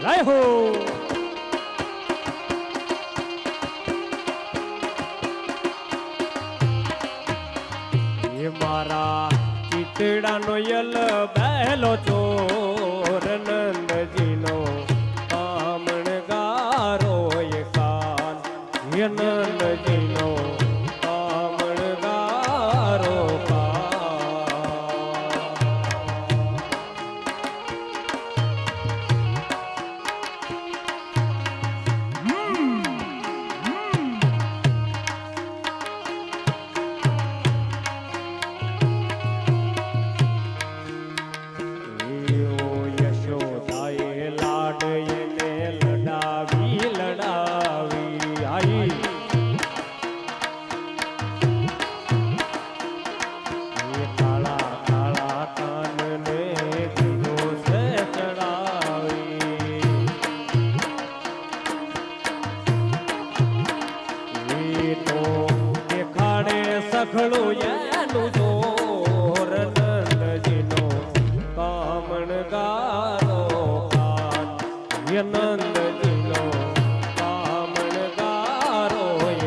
જય હો એ મારા ચીતડાનો યલ બેલો ચોર નંદજીનો કામણગારો એ કાન એ નંદજીનો કામણગારો સખડો એનું જોર નંદજીનો કામણગારો કાન એ નંદજીનો કામણગારો એ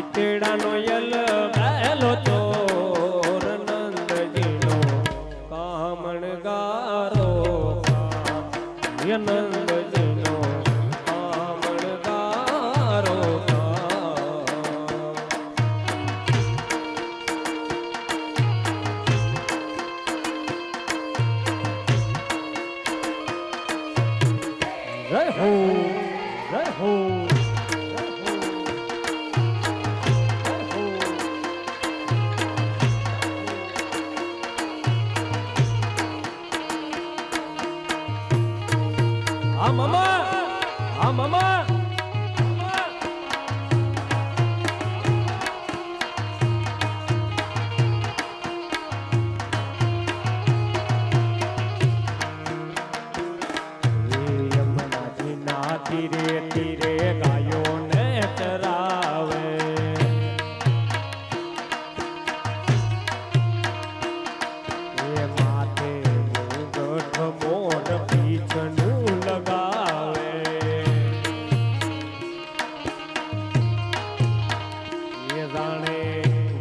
ચીતડાનો યલ બેલો ચોર નંદજીનો કામણગારો ય નંદજીનો કામણગારો જય હો જય હો મામા યમુનાજીના તીરે તીરે ગાયોને ચરાવે એ માથે મુગટ મોર પીછનું લગાવે જાણે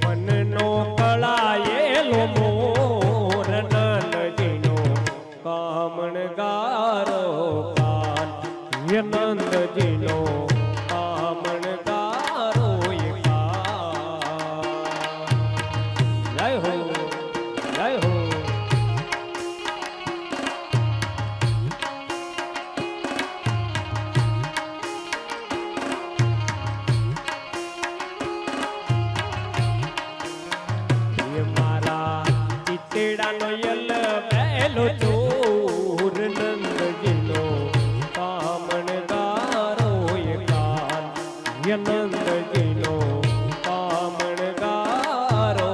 વનનો કળાયેલો મોર નંદજીનો કામણગારો કાન એ નંદજીનો કામણગારો એ કાન જય હો જય હો ચીતડાનો યલ બેલો ચોર નંદજીનો કામણગારો એ કાન ય નંદજીનો કામણગારો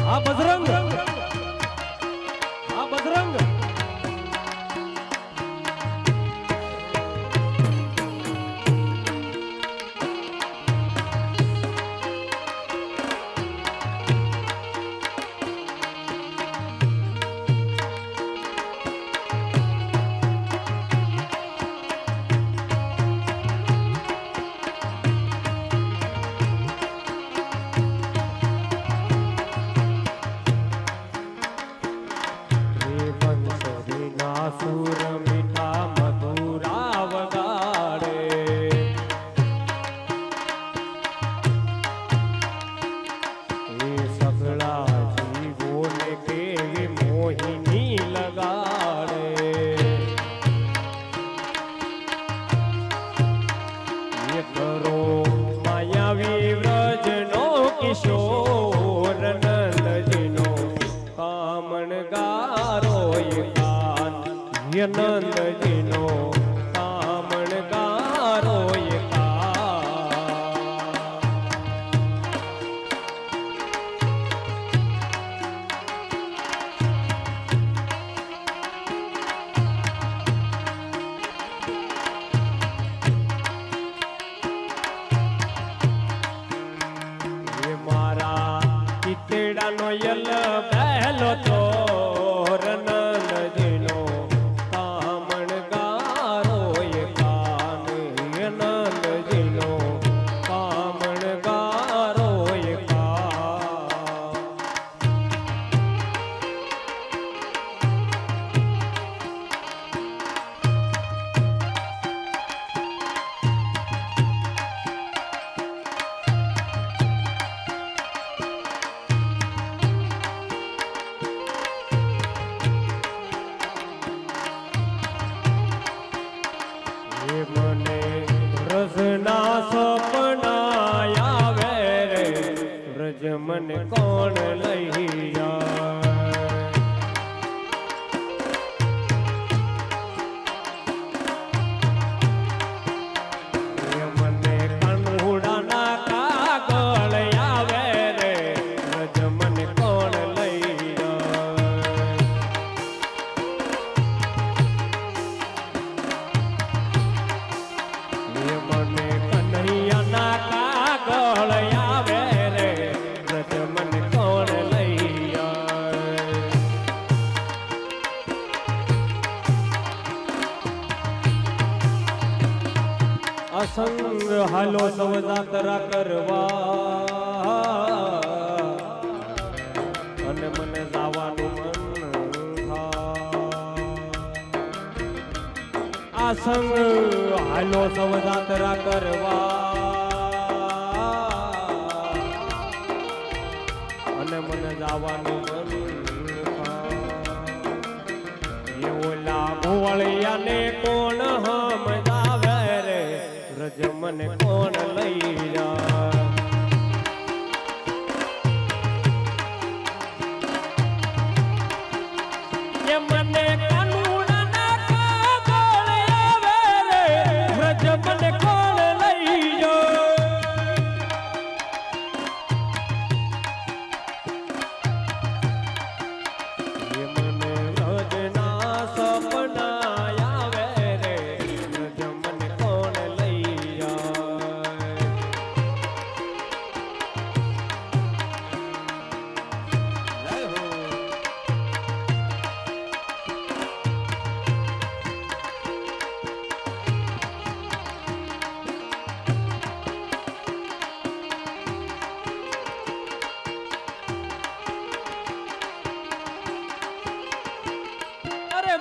આ બજરંગ આ બજરંગ ચીતેડાનો યલ પહેલો ચોર નંદજીનો કામણ ગારો એ કાન નંદજીનો કામણ ગારો એ કાન મને રસના સપના આવે રે રજ મને કોણ લઈ જાય મને કનુડાના કાગળ આવે રે રજ મને કોણ લઈ જાય મને કનૈયાના કાગળ આવે રે રજ મને કોણ લઈ જાય અસંગ હાલો સૌ જાત્રા કરવા અને મને જવાનું મન થાય સંગ હાલો સૌ જાત્રા કરવા અને મને જવાનું મન થાય ઓલા ભોળિયાને કોણ સમજાવે રે રજ મને કોણ લઈ જાય એ મને કાનુડાના કાગળ આવે રે રજ મને કોણ લઈ જાય મને રજના સપના આવે રે રજ મને કોણ લઈ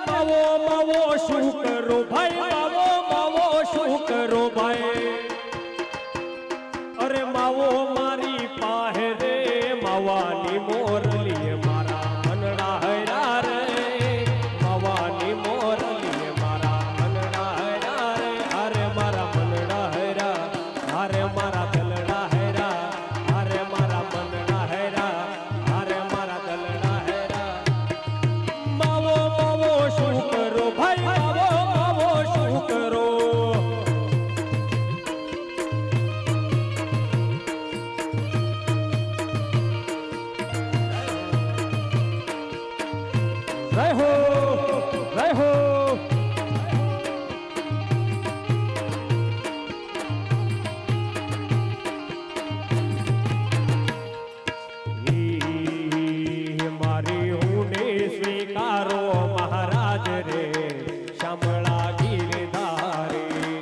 માવો માવો શું કરો ભાઈ માવો માવો શું કરો ભાઈ અરે માવો મારી પાહે રે માવાની મોરલી મારા મનડા હૈરા રે માવાની મોરલી મારા મનડા હૈરા રે અરે મારા મનડા હૈરા અરે મારા દલડા હૈરા અરે મારા મનડા હૈરા અરે મારા દલડા હૈરા માવો માવો શું કરો ભાઈ માવો માવો શું કરો જય હો જય હો મારી હુને સ્વીકારો મહારાજ રે શામળા ગીરધારી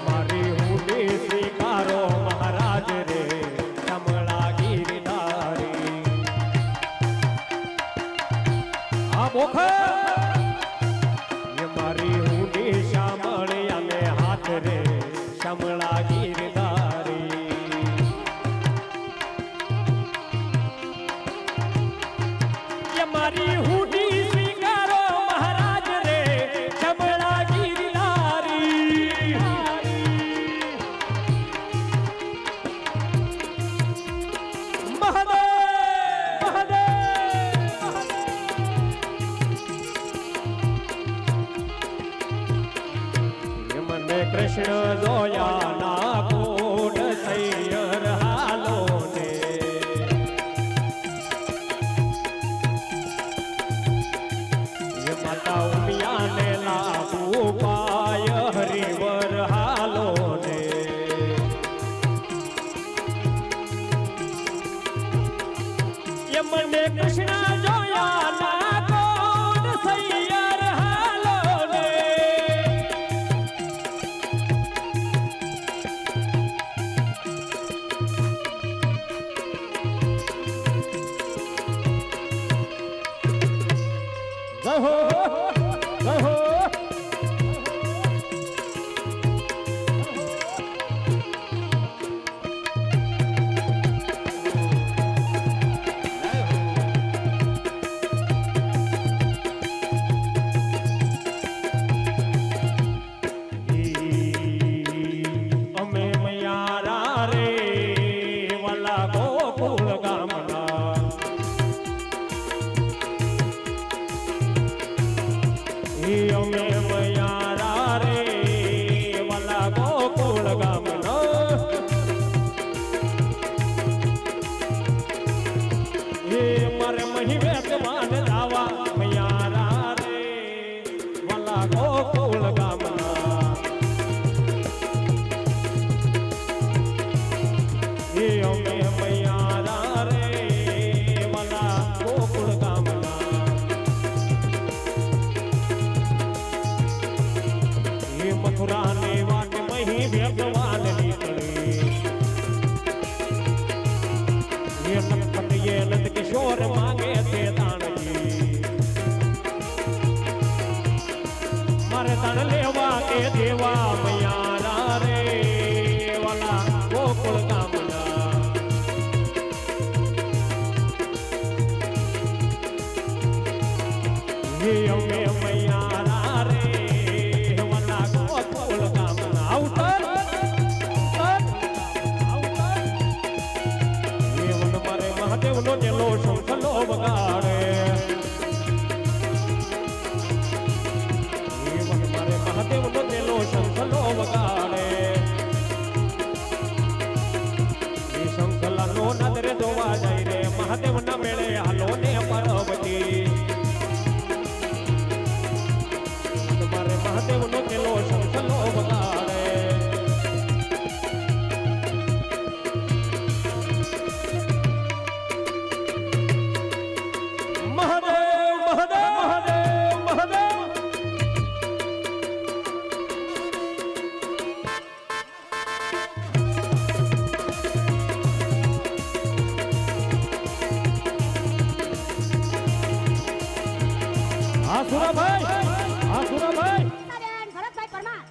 મારી હુને સ્વીકારો મહારાજ રે શામળા ગીરધારી આ બોખ મારી હુને શામળિયાને હાથ રે શામળા ગીરધારી મારી હુડી સ્વીકારો મહારાજ રે શામળા ગીરધારી મહાદેવ મહાદેવ મને કૃષ્ણ જોયા ના કોટ સૈયર હાલો ને માતા ઉમિયાને લાગુ પાય હરિવર હાલો ને જવાન નીકળી એ નખત એ નંદ કિશોર માંગે છે દાણજી મારે દાણ લેવા કે દેવા મૈયા રે વાલા ગોકુળ ગામના એ અમે મૈયા રે વાલા ગોકુળ ગામના આવતર એ વન મારે મહાદેવનો જેલો શંખલો વગાડે મહાદેવનો તેલો શંખલો વગાડે એ શંખલાનો નદરે જોવા જાય રે મહાદેવના મેળે હાલો ને પાર્વતી તમારે મહાદેવનો તેલો શંખલો વગાડે મહાદેવ મહાદેવ મહાદેવ મહાદેવ સુરાભાઈ ભરતભાઈ પરમાર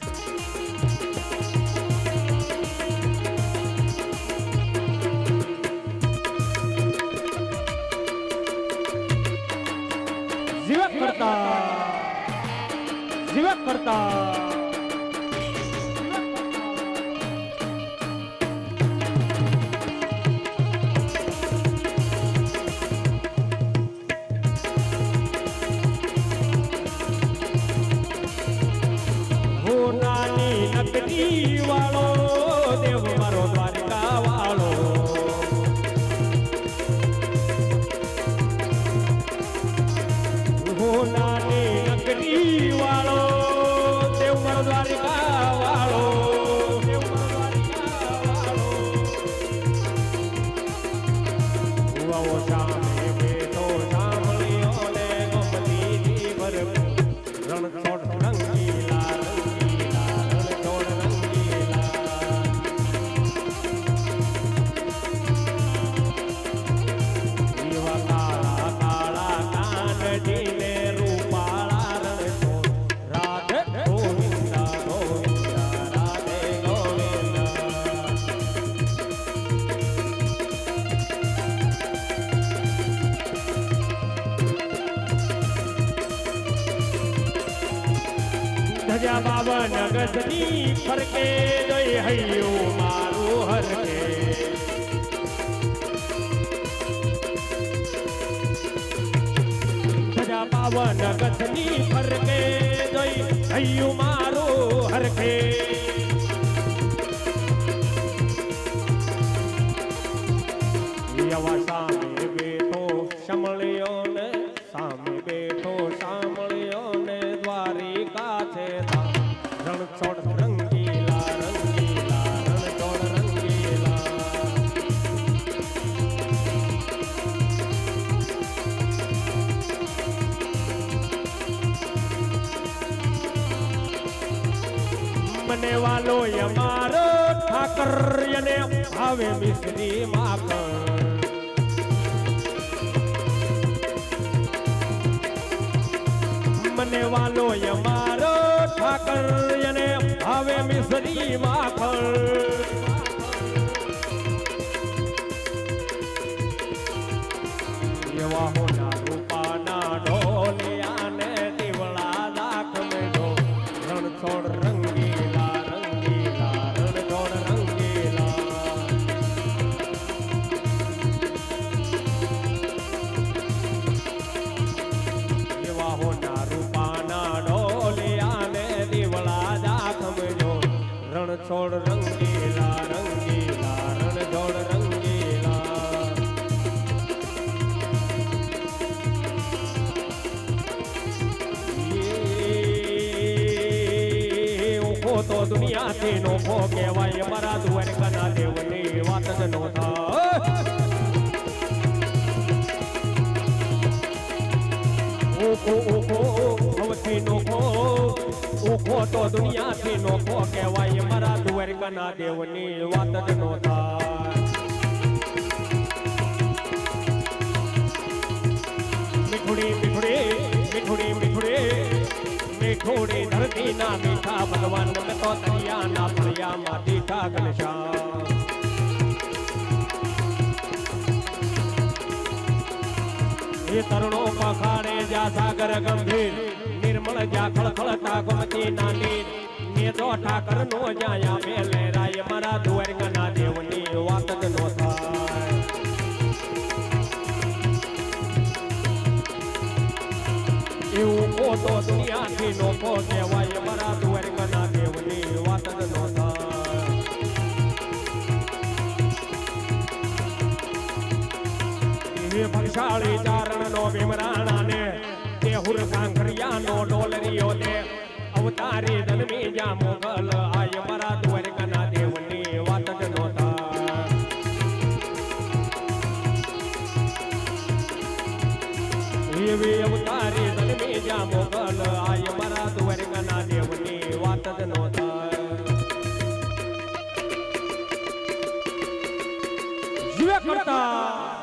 જીવક કરતા નકડી વાળો દેવ મારો દ્વારકા વાળો નાની નકડી વાળો દેવ મારો દ્વારકા વાળો દેવ મારો દ્વારકા વાળો આવો સામે બેઠો સાંભળ્યો ને ગમતી ભરપૂર રણછોડ રંગીલા ધજા બાવન ગજની ફરકે જોઈ હૈયું મારું હરકે ધજા બાવન ગજની ફરકે જોઈ હૈયું મારું હરકે યવા સામે બેઠો સમળ્યો ને સામે બેઠો સાંભળ્યો ને દ્વારિકા છે રણછોડ રંગીલા રંગીલા રણછોડ રંગીલા મને વાલો અમારો ઠાકર અને આવે મિશ્રી માખણ મને વાલો અમારો ઠાકર અને હવે મિશ્રી માખણ એવા હોના રૂપાના ઢોલિયા ને દીવડા દાખ મેઢો રણછોડ રંગીલા રંગીલા રણછોડ રંગીલા એવા હોના રૂપાના ઢોલિયા ને દીવડા દાખ મેઢો રણછોડ રંગીલા રંગીલા રણછોડ રંગીલા તો દુનિયાથી નોખો કહેવાય મારા દ્વારકાના દેવની વાત જ નો થાય ઓખો ઓખો સૌથી નોખો ઓખો તો દુનિયાથી નોખો કહેવાય મારા દ્વારકાના દેવની વાત જ નો થાય મીઠુડી મીઠુડી મીઠુડી મીઠુડી મીઠુડી ધરતીના મીઠા ભગવાન મને તો દરિયાના ફળિયામાં દીઠા ઘનશ્યામ એ તરણો પખાડે જ્યાં સાગર ગંભીર નિર્મળ જ્યાં ખળખળતા ગમતી નાની ને તો ઠાકર નો જ્યાં મેલે રાય મારા દ્વારકાના દેવની વાત જ નો થાય એવું કોતો દુનિયાથી નોખો કહેવાય મારા દ્વારકાના દેવની વાત જ નો થાય એ ભક્ષાળી ચારણ નો ભીમરાણા ને તે હુર કાંકરિયા નો ડોલરીઓ ને અવતારી જન્મી જા મોગલ આય મારા દ્વારકાના દેવની વાત જ નો થાય એવી અવતારી જન્મી જા મોગલ આય મારા દ્વારકાના દેવની વાત જ નો થાય જીવે કરતા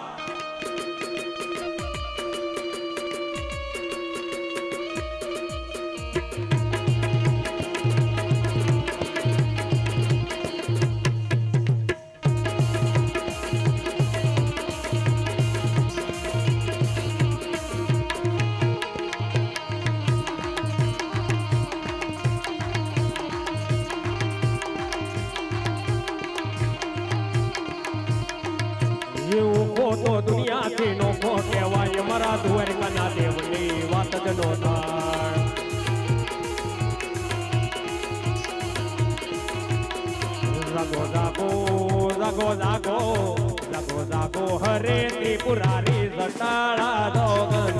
તો દુનિયાથી નોખો કહેવાય મારા દ્વારકાના દેવની વાત જ નો થાય જાગો જાગો જાગો જાગો જાગો જાગો હરે ત્રિપુરારી જટાળા દોગંધ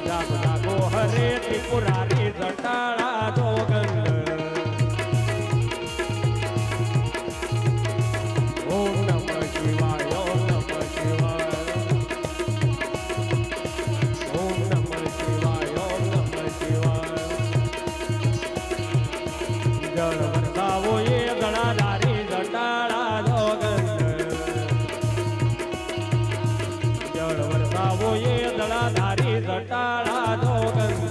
જાગો જાગો હરે ત્રિપુરારી જટાળા દોગંધ ઓમ નમઃ શિવાય ઓમ નમઃ શિવાય ઓમ નમઃ શિવાય ઓમ નમઃ શિવાય જળ વરસાવો એ ગણાધારી જટાળા દોગંધ જળ વરસાવો એ ગણાધારી જટાળા દોગંધ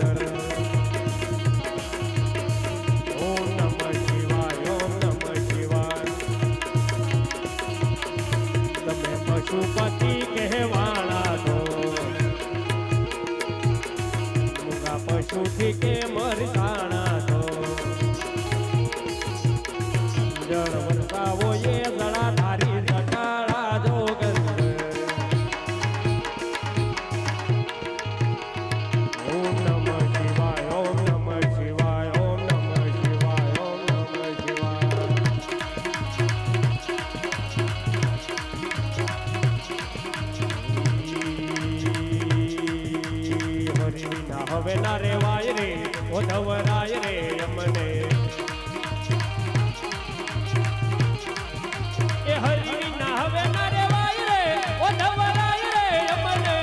ઓમ નમઃ શિવાય ઓમ નમઃ શિવાય તમે પશુપતિ કહેવાળા છો મુગા પશુથી કે મરસાણા છો જળ વરસાવો એ જળાધારી જટાળા જોગંધ ઓમ નમઃ શિવાય ઓમ નમઃ શિવાય ઓમ નમઃ શિવાય ઓમ નમઃ શિવાય હરિના હવે ના રેવાય રે ઓધવરાય રે અમને એ હરિના હવે ના રેવાય રે ઓધવરાય રે અમને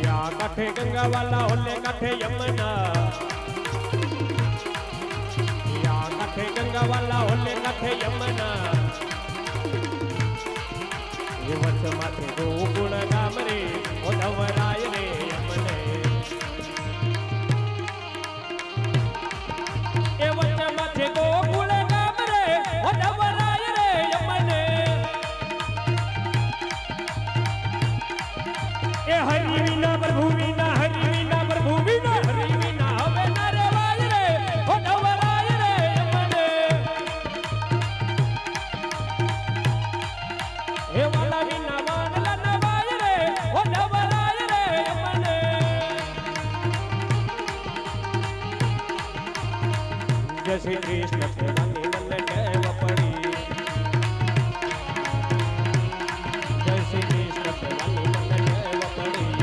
યા કાઠે ગંગાવાલા હોલે કાઠે યમુના યા કાઠે ગંગાવાલા હોલે કાઠે યમુના એ વર્ષ માથે ગોકુળ ગામ રે ઓધવરાય રે અમને એ વર્ષ માથે ગોકુળ ગામ રે ઓધવરાય રે અમને એ હરિ વિના પ્રભુ વિના હરિ વિના પ્રભુ વિના હરિ વિના હવે ના રેવાય રે ઓધવરાય રે અમને હે વાલા વિના વાનલા નવાય રે ઓધવરાય રે અમને જય શ્રી કૃષ્ણ કહેવાની મને ટેવ પડી જય શ્રી કૃષ્ણ કહેવાની મને ટેવ પડી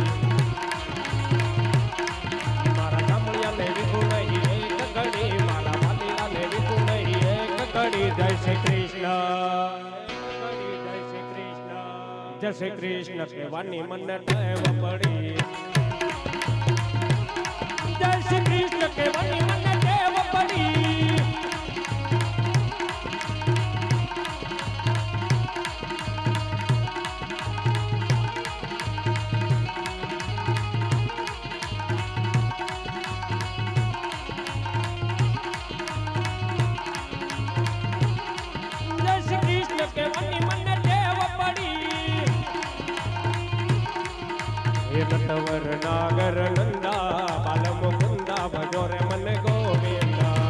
મારા ગામડિયાને વિકું નહીં એક ઘડી મારા વાલીલાને વિકું નહીં એક ઘડી જય શ્રી કૃષ્ણ જય જય શ્રી કૃષ્ણ કહેવાની મને ટેવ પડી જય શ્રી કૃષ્ણ કહેવાની મને ટેવ પડી નટવર નાગર નંદા બાલ મુકુંદા ભજો રે મન ગોવિંદા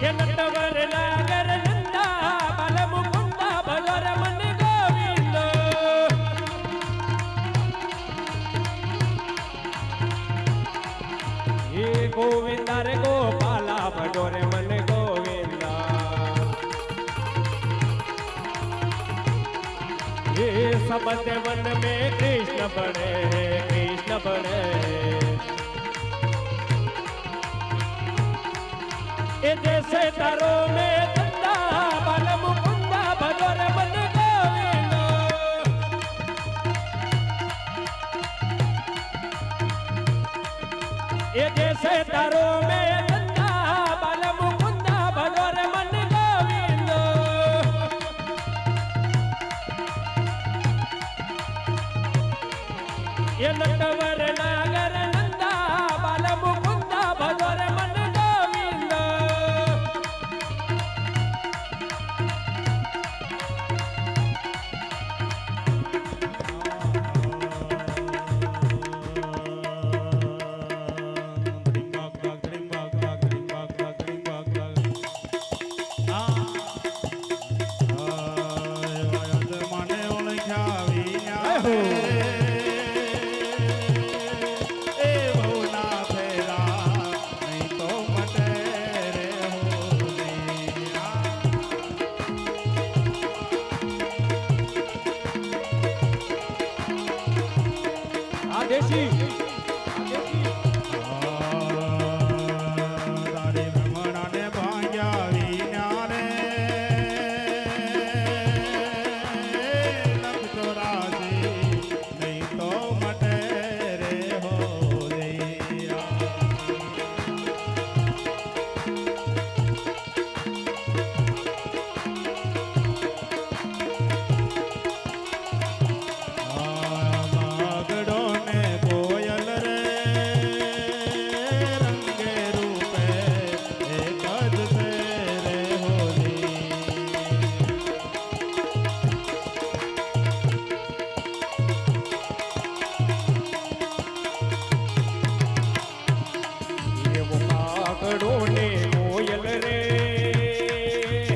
એ નટવર નાગર નંદા બાલ મુકુંદા ભજો રે મન ગોવિંદા એ ગોવિંદા રે ગોપાલા ભજો રે મને ગોવિંદા ये सबद वन में कृष्ण बड़े कृष्ण बड़े ये जैसे तारो में चंदा बाल मुकुंदा भजो रे मन गोविंदा ये जैसे तारो में ये नटवर नागर नंदा बाल मुकुंदा भजो रे मन गोविंदा દેશી તારે ભ્રમણાને ભાંગ્યા વિના રે લખ 84 નહીં તો મટે રે હો ને કોયલ રે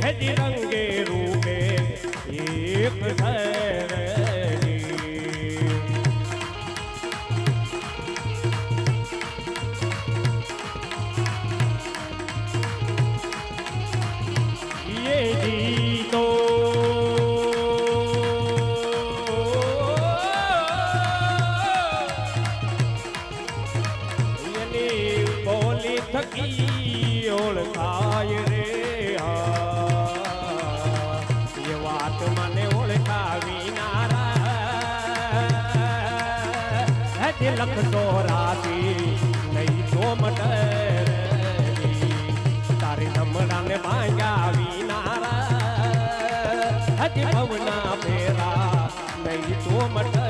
હજી રંગે રૂપે એક ये गीतो બોલી થકી ઓળખાય રે એ વાત મને ઓળખાવી નારા હજી લખ 84 નહીં તો મટે તારી ધમડાને ભાંગાવી નારા હજી ભવના ફેરા નહીં તો મટે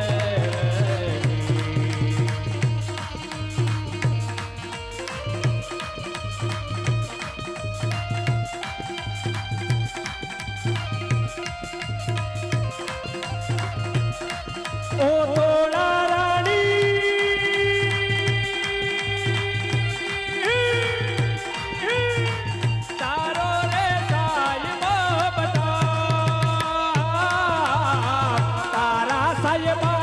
ओ थोड़ा रानी तारो रे साहिबा बता तारा साहिबा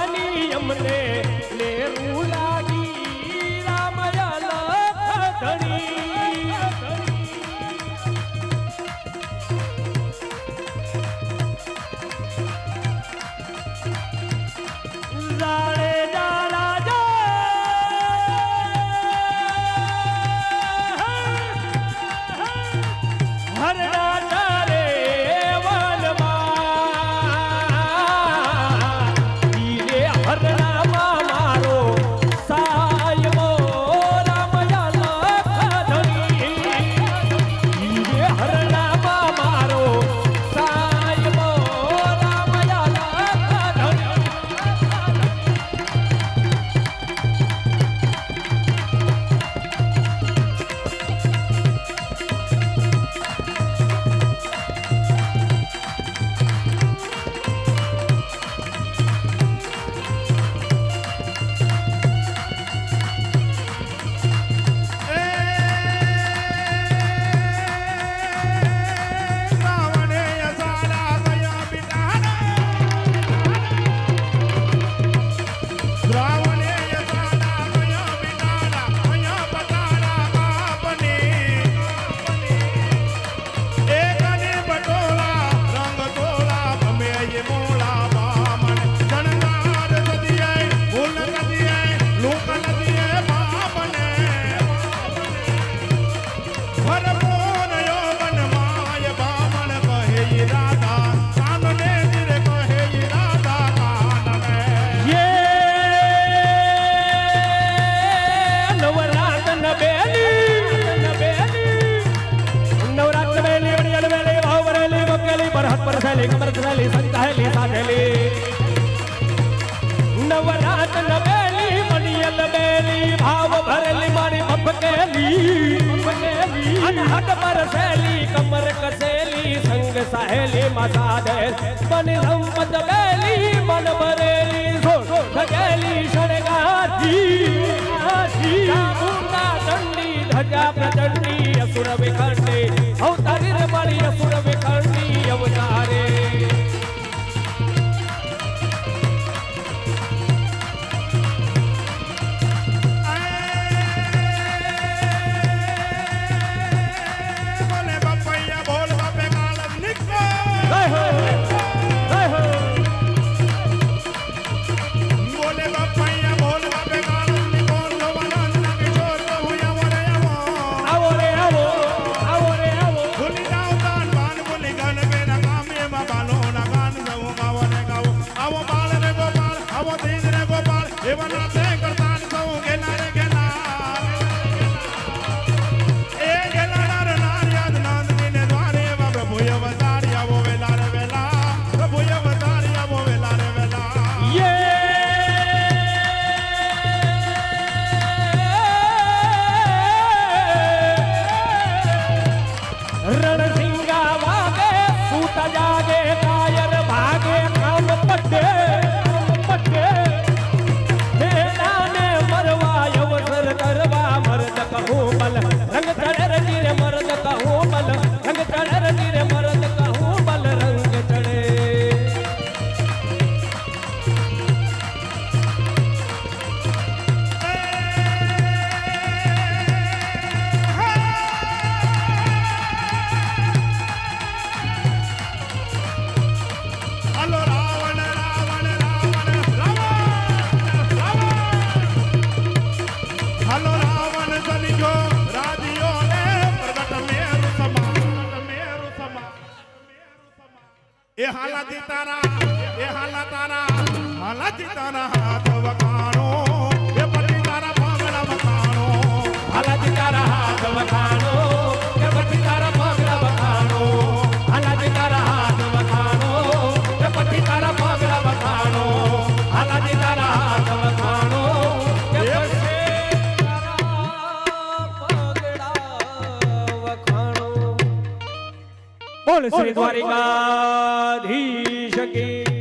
ભરપૂર યૌવન માય બામણ કહે ઈ રાધા કાનને ધીરે કહે ઈ રાધા કાનને ये नवरात्र बेली अड़ियल बेली भाव बरेली बकेली बरहत परसेली कमर सहेली संताहेली साधेली नवरात्र बेली मणियल बेली भाव भरेली मारी बकेली अनहद परसेली कमर कसेली संग सहेली मसादे बन संपत बेली मन भरेली सगेली शणगाती चामुंडा दंडी धजा प्रचंडी असुर विखंडी अवतारी रे मारी असुर विखंडी अवतारे બોલે બાપૈયા બોલ બાપે કાળમ નિકો जय हो जय हो બોલે બાપૈયા બોલ બાપે કાળમ નિકો જવાના નાકે જોર તો હુયા વરે આવો आवो रे आवो आवो રે आवो ભૂલી જાવ તાન બાન ભૂલી ગન બેના કામે માં બાલો ના ગાન જવો ગાવો ને ગાવો આવો બાળ રે ગોપાળ આવો દીન રે ગોપાળ એવા નાતે કરતાન સૌ ગેલા રે ગેલા એ ગેલા રે નારિયાદ નાંદ ને દ્વારે વા પ્રભુ અવતારી આવો વેલા રે વેલા પ્રભુ અવતારી આવો વેલા રે વેલા ये रणसिंगा वागे सूत जागे कायर भागे कान पट्टे मैदाने मरवा अवसर करवा मर्द कहूँ बल रंग चढ़े रजी रे मर्द कहूँ बल रंग चढ़े रजी रे मर्द कहूँ बल रंग चढ़े હલો રાવણ રાવણ રાવણ રાવણ રાવણ હલો રાવણ ચલી ગયો રાજીઓ ને પ્રગટ મેરુ સમા એ હાલાથી તારા હાથ વખાણો એ પતિ તારા પાંગડા વખાણો હાલાજી તારા હાથ વખાણો કે પછી તારા પગલા વખાણો હાલાજી તારા હાથ વખાણો કે પછી તારા પગલા વખાણો હાલાજી તારા હાથ વખાણો કે પછી તારા પગલા વખાણો બોલ શ્રી દ્વારિકાધીશ કી